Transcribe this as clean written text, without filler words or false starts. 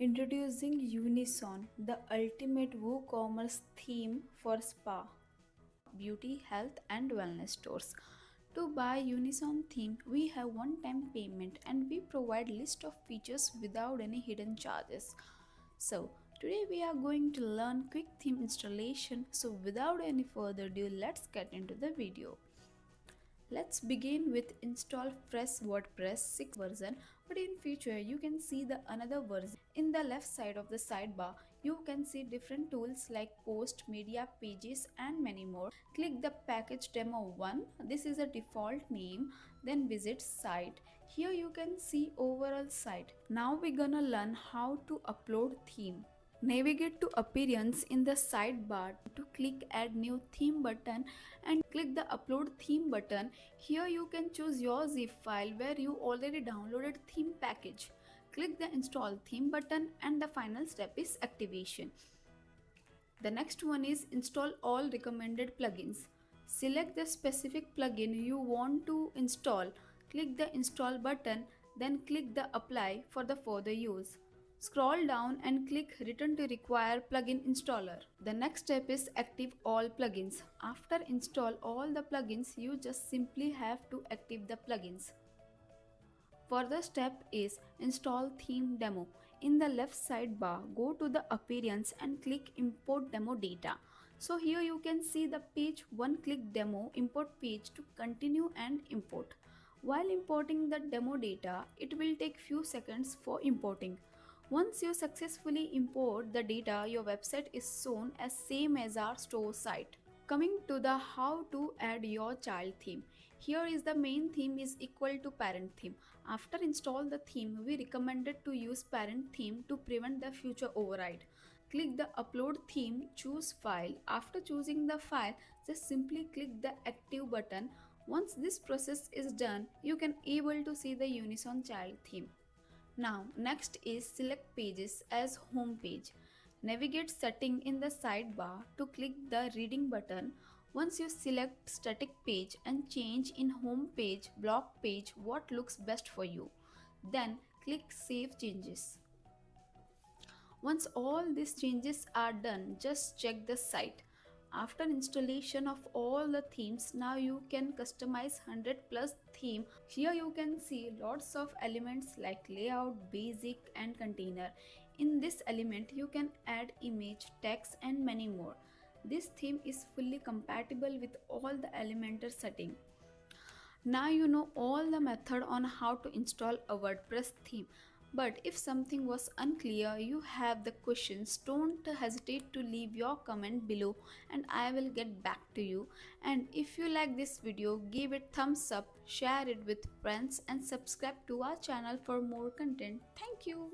Introducing Unison, the ultimate WooCommerce theme for spa, beauty, health, and wellness stores. To buy Unison theme, we have one-time payment and we provide list of features without any hidden charges. So, today we are going to learn quick theme installation. So, without any further ado, let's get into the video. Let's begin with install fresh WordPress 6 version, but in future you can see the another version. In the left side of the sidebar, you can see different tools like post, media, pages and many more. Click the package demo 1. This is a default name. Then visit site. Here you can see overall site. Now we're gonna learn how to upload theme. Navigate to appearance in the sidebar to click add new theme button and click the upload theme button. Here you can choose your zip file where you already downloaded theme package. Click the install theme button and the final step is activation. The next one is install all recommended plugins. Select the specific plugin you want to install. Click the install button, then click the apply for the further use. Scroll down and click return to require plugin installer. The next step is active all plugins. After install all the plugins, you just simply have to active the plugins. Further step is install theme demo. In the left sidebar, go to the appearance and click import demo data. So here you can see the page one click demo import page to continue and import. While importing the demo data, it will take few seconds for importing. Once you successfully import the data, your website is shown as same as our store site. Coming to the how to add your child theme. Here is the main theme is equal to parent theme. After install the theme, we recommended to use parent theme to prevent the future override. Click the upload theme, choose file. After choosing the file, just simply click the active button. Once this process is done, you can able to see the Unison child theme. Now next is select pages as home page. Navigate setting in the sidebar to click the reading button. Once you select static page and change in home page, block page what looks best for you. Then click save changes. Once all these changes are done, just check the site. After installation of all the themes, now you can customize 100 plus theme. Here you can see lots of elements like layout, basic and container. In this element you can add image, text and many more. This theme is fully compatible with all the Elementor setting. Now you know all the method on how to install a WordPress theme. But if something was unclear, you have the questions, don't hesitate to leave your comment below and I will get back to you. And if you like this video, give it thumbs up, share it with friends and subscribe to our channel for more content. Thank you.